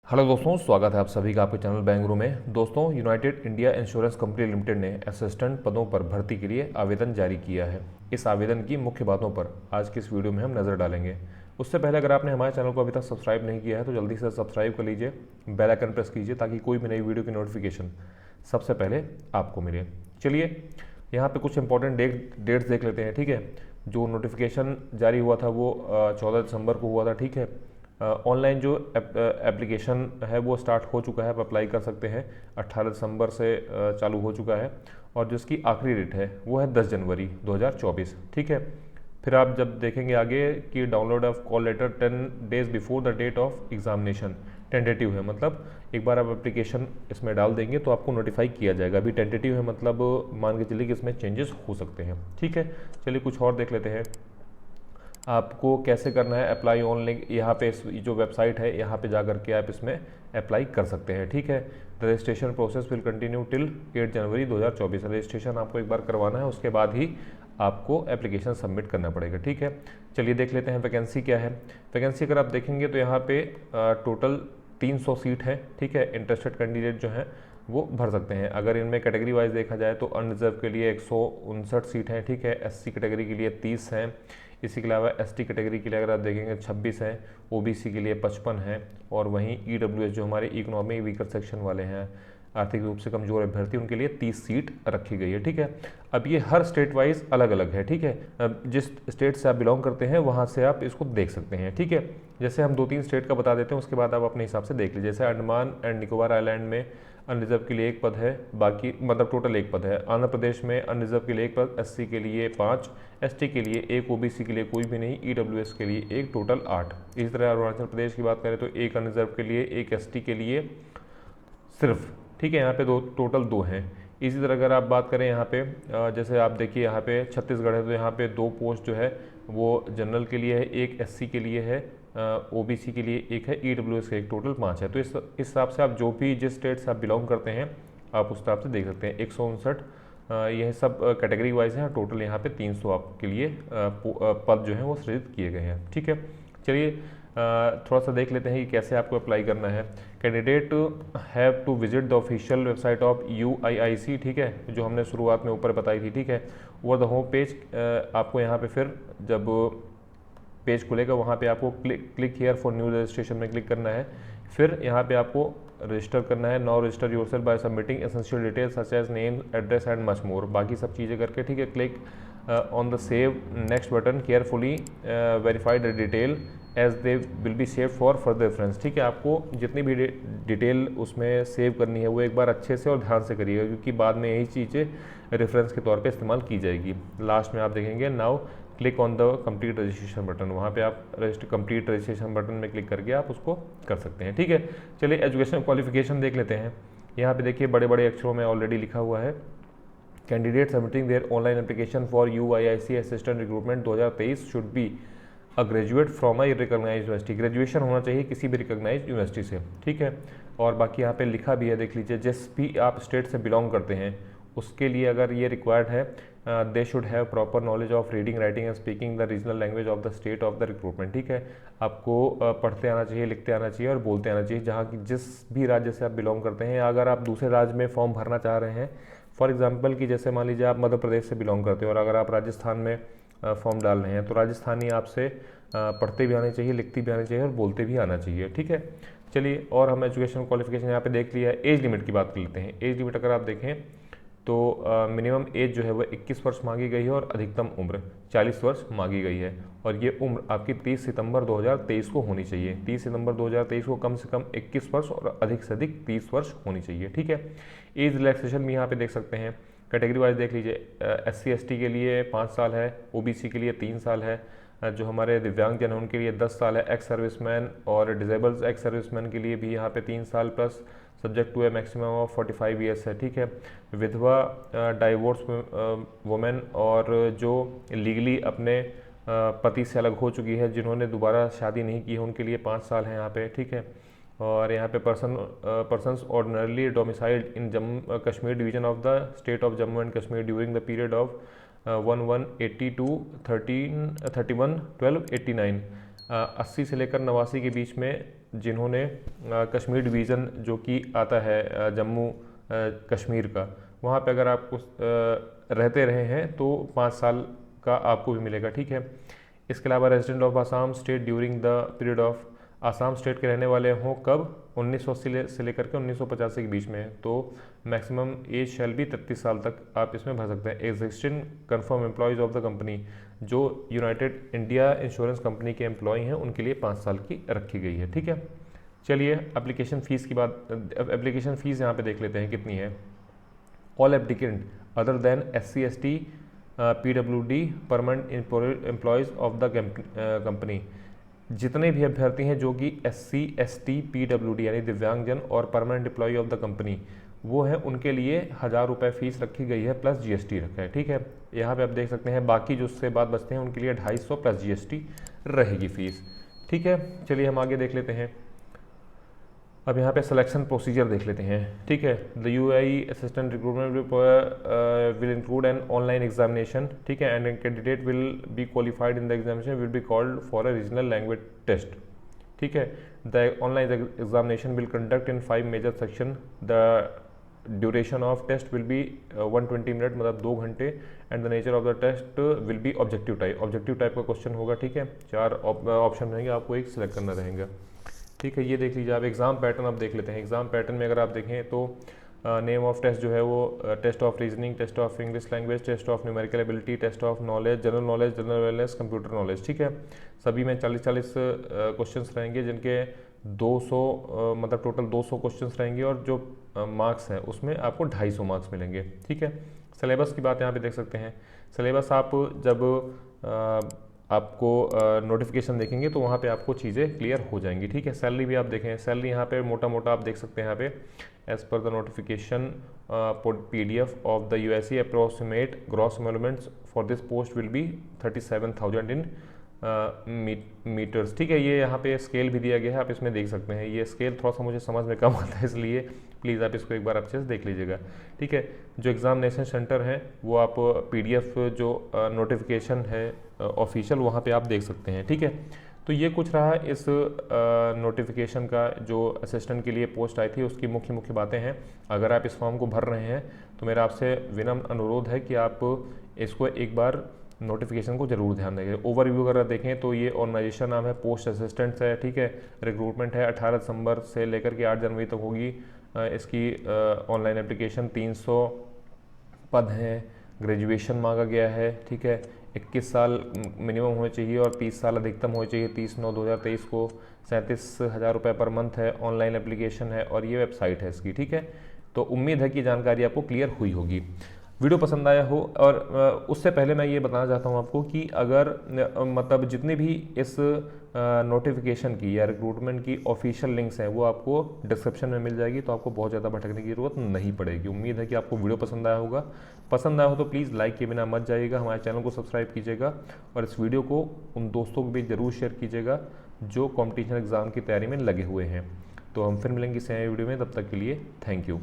Hello दोस्तों, स्वागत है आप सभी का आपके चैनल बेंगलुरु में। दोस्तों, United India insurance company limited ने असिस्टेंट पदों पर भर्ती के लिए आवेदन जारी किया है। इस आवेदन की मुख्य बातों पर आज की इस वीडियो में हम नज़र डालेंगे। उससे पहले अगर आपने हमारे चैनल को अभी तक सब्सक्राइब नहीं किया है तो जल्दी से सब्सक्राइब कर लीजिए, बेल आइकन प्रेस कीजिए ताकि कोई भी नई वीडियो की नोटिफिकेशन सबसे पहले आपको मिले। चलिए यहाँ पे कुछ इंपॉर्टेंट डेट्स देख लेते हैं। ठीक है, जो नोटिफिकेशन जारी हुआ था वो 14 दिसंबर को हुआ था। ठीक है, ऑनलाइन जो एप्लीकेशन है वो स्टार्ट हो चुका है, आप अप्लाई कर सकते हैं। 18 दिसंबर से चालू हो चुका है और जिसकी आखिरी डेट है वो है 10 जनवरी 2024। ठीक है, फिर आप जब देखेंगे आगे कि download of call letter 10 days before the date of examination, tentative है, मतलब एक बार आप एप्लीकेशन इसमें डाल देंगे तो आपको नोटिफाई किया जाएगा। अभी टेंटेटिव है, मतलब मान के चलिए कि इसमें चेंजेस हो सकते हैं। ठीक है, चलिए कुछ और देख लेते हैं आपको कैसे करना है अप्लाई ऑन लिंक। यहाँ पे इस जो वेबसाइट है यहाँ पे जा करके आप इसमें अप्लाई कर सकते हैं। ठीक है, registration process will continue till 8 January 2024। Registration आपको एक बार करवाना है, उसके बाद ही आपको एप्लीकेशन सबमिट करना पड़ेगा। ठीक है, चलिए देख लेते हैं वैकेंसी क्या है। वैकेंसी अगर आप देखेंगे तो यहाँ पे टोटल 300 सीट है। ठीक है, इंटरेस्टेड कैंडिडेट जो हैं वो भर सकते हैं। अगर इनमें कैटेगरी वाइज देखा जाए तो अनरिजर्व के लिए 159 सीट हैं। ठीक है, एससी कैटेगरी के लिए 30 हैं। इसी के अलावा एसटी कैटेगरी के लिए अगर आप देखेंगे 26 हैं, ओबीसी के लिए 55 हैं और वहीं ईडब्ल्यूएस जो हमारे इकोनॉमिक वीकर सेक्शन वाले हैं, आर्थिक रूप से कमजोर अभ्यर्थी, उनके लिए 30 सीट रखी गई है। ठीक है, अब ये हर स्टेट वाइज अलग अलग है। ठीक है, अब जिस स्टेट से आप बिलोंग करते हैं वहाँ से आप इसको देख सकते हैं। ठीक है, जैसे हम 2-3 स्टेट का बता देते हैं, उसके बाद आप अपने हिसाब से देख लीजिए। जैसे अंडमान एंड निकोबार आइलैंड में अनरिजर्व के लिए 1 पद है, बाकी मतलब टोटल 1 पद है। आंध्र प्रदेश में अनरिजर्व के लिए 1 पद, एससी के लिए 5, एसटी के लिए 1, ओबीसी के लिए कोई भी नहीं, ईडब्ल्यूएस के लिए 1, टोटल 8। इसी तरह अरुणाचल प्रदेश की बात करें तो 1 अनरिजर्व के लिए, 1 एसटी के लिए सिर्फ। ठीक है, यहाँ पे टोटल 2 हैं। इसी तरह अगर आप बात करें यहाँ पे जैसे आप देखिए यहाँ पे छत्तीसगढ़ है तो यहाँ पे 2 पोस्ट जो है वो जनरल के लिए है, 1 एससी के लिए है, ओबीसी के लिए 1 है, ईडब्ल्यूएस के 1, टोटल 5 है। तो इस हिसाब से आप जो भी जिस स्टेट से आप बिलोंग करते हैं आप उस हिसाब से देख सकते हैं। 159 यह सब कैटेगरी वाइज है, टोटल यहाँ पे 300 आपके लिए पद जो हैं वो सृजित किए गए हैं। ठीक है, चलिए थोड़ा सा देख लेते हैं कि कैसे आपको अप्लाई करना है। Candidate have to visit the official website of UIIC. ठीक है, जो हमने शुरुआत में ऊपर बताई थी। ठीक है, ओवर द होम पेज आपको यहाँ पे फिर जब पेज खुलेगा वहाँ पे आपको click here for new registration में क्लिक करना है। फिर यहाँ पे आपको रजिस्टर करना है। Now register yourself by submitting essential details such as name, address and much more, बाकी सब चीज़ें करके। ठीक है, click on the save next button, carefully verify the detail as they will be save for further reference. ठीक है, आपको जितनी भी डिटेल उसमें सेव करनी है वो एक बार अच्छे से और ध्यान से करिएगा, क्योंकि बाद में यही चीज़ें रेफरेंस के तौर पे इस्तेमाल की जाएगी। लास्ट में आप देखेंगे now click on the complete registration button, वहाँ पे आप कंप्लीट रजिस्ट्रेशन बटन में क्लिक करके आप उसको कर सकते हैं। ठीक है, चलिए एजुकेशन क्वालिफिकेशन देख लेते हैं। यहाँ पे देखिए बड़े बड़े अक्षरों में ऑलरेडी लिखा हुआ है, candidate submitting their online application for UIIC assistant recruitment 2023 should be a graduate from a recognised university. Graduation होना चाहिए किसी भी रिकॉग्नाइज्ड यूनिवर्सिटी से। ठीक है, और बाकी यहाँ पे लिखा भी है, देख लीजिए, जिस भी आप स्टेट से बिलोंग करते हैं उसके लिए अगर ये रिक्वायर्ड है, they should have proper knowledge of reading writing and speaking the regional language of the state of the recruitment. ठीक है, आपको पढ़ते आना चाहिए, लिखते आना चाहिए और बोलते आना चाहिए जहाँ की जिस भी राज्य से आप बिलोंग करते हैं। अगर आप दूसरे राज्य में फॉर्म भरना चाह रहे हैं, फॉर एग्जाम्पल कि जैसे मान लीजिए आप मध्य प्रदेश से बिलोंग करते हो और अगर आप राजस्थान में फॉर्म डाल रहे हैं तो राजस्थानी आपसे पढ़ते भी आने चाहिए, लिखते भी आने चाहिए और बोलते भी आना चाहिए। ठीक है, चलिए और हम एजुकेशन क्वालिफिकेशन यहाँ पे देख लिया है। एज लिमिट की बात कर लेते हैं। एज लिमिट अगर आप देखें तो मिनिमम एज जो है वो 21 वर्ष मांगी गई है और अधिकतम उम्र 40 वर्ष मांगी गई है। और ये उम्र आपकी 30 सितंबर 2023 को होनी चाहिए। 30 सितंबर 2023 को कम से कम 21 वर्ष और अधिक से अधिक 30 वर्ष होनी चाहिए। ठीक है, एज रिलैक्सेशन भी यहाँ पे देख सकते हैं। कैटेगरी वाइज देख लीजिए, एससी एसटी के लिए 5 साल है, ओबीसी के लिए 3 साल है, जो हमारे दिव्यांगजन हैं उनके लिए 10 साल है, एक्स सर्विसमैन और डिजेबल्स एक्स सर्विसमैन के लिए भी यहाँ पे 3 साल plus subject to a maximum of 45 years है। ठीक है, विधवा, डाइवोर्स वुमेन और जो लीगली अपने पति से अलग हो चुकी है, जिन्होंने दोबारा शादी नहीं की है, उनके लिए 5 साल है यहाँ पे। ठीक है, और यहाँ पे persons ordinarily domiciled in Jammu Kashmir division of the state of Jammu and Kashmir during the period of 1180 to 31/12/89, 80 से लेकर 89 के बीच में जिन्होंने कश्मीर डिवीज़न जो कि आता है जम्मू कश्मीर का, वहाँ पे अगर आप रहते रहे हैं तो 5 साल का आपको भी मिलेगा, ठीक है। इसके अलावा resident of Assam state during the period of, Assam state के रहने वाले हों कब, 1980 से लेकर के 1985 के बीच में, तो मैक्सिमम एज शैल भी 33 साल तक आप इसमें भर सकते हैं। Existing confirm employees of the company, जो यूनाइटेड इंडिया इंश्योरेंस कंपनी के एम्प्लॉय हैं उनके लिए 5 साल की रखी गई है, ठीक है। चलिए एप्लीकेशन फ़ीस की बात, एप्लीकेशन फ़ीस यहाँ पे देख लेते हैं कितनी है। All applicant other than SC ST PWD permanent employees of the company, जितने भी अभ्यर्थी हैं जो कि SC ST PWD यानी दिव्यांगजन और permanent employ of the company वो है, उनके लिए 1000 रुपये फ़ीस रखी गई है प्लस GST रखा है, ठीक है। यहाँ पे आप देख सकते हैं बाकी जो उससे बाद बचते हैं उनके लिए 250 प्लस GST रहेगी फ़ीस, ठीक है। चलिए हम आगे देख लेते हैं। अब यहाँ पे सिलेक्शन प्रोसीजर देख लेते हैं, ठीक है। The UAE assistant recruitment will include an online examination, ठीक है, and candidate will be qualified in the examination will be called for a regional language test, ठीक है। The online examination will conduct in 5 major section, the duration of test will be 120 minute, मतलब 2 घंटे, and the nature of the test will be objective type का question होगा, ठीक है। 4 option रहेंगे, आपको एक सिलेक्ट करना रहेगा, ठीक है। ये देख लीजिए आप। एग्ज़ाम पैटर्न आप देख लेते हैं। एग्ज़ाम पैटर्न में अगर आप देखें तो नेम ऑफ टेस्ट जो है वो test of reasoning, test of English language, test of numerical ability, test of knowledge, general awareness, computer knowledge, ठीक है। सभी में 40-40 क्वेश्चंस रहेंगे, जिनके 200 मतलब टोटल 200 क्वेश्चंस रहेंगे, और जो मार्क्स हैं उसमें आपको 250 मार्क्स मिलेंगे, ठीक है। सिलेबस की बात यहाँ पे देख सकते हैं। सिलेबस आप जब आपको नोटिफिकेशन देखेंगे तो वहाँ पे आपको चीज़ें क्लियर हो जाएंगी, ठीक है। सैलरी भी आप देखें, सैलरी यहाँ पे मोटा मोटा आप देख सकते हैं यहाँ पे, as per the notification PDF of the USE approximate gross emoluments for this post will be 37,000 in metres, ठीक है। ये यहाँ पे स्केल भी दिया गया है, आप इसमें देख सकते हैं। ये स्केल थोड़ा सा मुझे समझ में कम आता है, इसलिए प्लीज़ आप इसको एक बार अच्छे से देख लीजिएगा, ठीक है। जो एग्जामिनेशन सेंटर है वो आप PDF जो नोटिफिकेशन है ऑफिशियल, वहाँ पे आप देख सकते हैं, ठीक है। तो ये कुछ रहा इस नोटिफिकेशन का, जो असिस्टेंट के लिए पोस्ट आई थी उसकी मुख्य बातें हैं। अगर आप इस फॉर्म को भर रहे हैं तो मेरा आपसे विनम्र अनुरोध है कि आप इसको एक बार नोटिफिकेशन को जरूर ध्यान देंगे। ओवरव्यू अगर देखें तो ये ऑर्गेनाइजेशन नाम है पोस्ट असिस्टेंट्स है, ठीक है। रिक्रूटमेंट है 18 दिसंबर से लेकर के 8 जनवरी तक होगी इसकी ऑनलाइन एप्लीकेशन। 300 पद हैं, ग्रेजुएशन मांगा गया है, ठीक है। 21 साल मिनिमम होने चाहिए और 30 साल अधिकतम होने चाहिए 30/9/2023 को। 37,000 रुपये पर मंथ है, ऑनलाइन एप्लीकेशन है और ये वेबसाइट है इसकी, ठीक है। तो उम्मीद है कि जानकारी आपको क्लियर हुई होगी, वीडियो पसंद आया हो। और उससे पहले मैं ये बताना चाहता हूँ आपको कि अगर मतलब जितनी भी इस नोटिफिकेशन की या रिक्रूटमेंट की ऑफिशियल लिंक्स हैं वो आपको डिस्क्रिप्शन में मिल जाएगी, तो आपको बहुत ज़्यादा भटकने की ज़रूरत नहीं पड़ेगी। उम्मीद है कि आपको वीडियो पसंद आया होगा। पसंद आया हो तो प्लीज़ लाइक किए बिना मत जाइएगा, हमारे चैनल को सब्सक्राइब कीजिएगा और इस वीडियो को उन दोस्तों को भी ज़रूर शेयर कीजिएगा जो कॉम्पिटिशन एग्ज़ाम की तैयारी में लगे हुए हैं। तो हम फिर मिलेंगे इस नए वीडियो में, तब तक के लिए थैंक यू।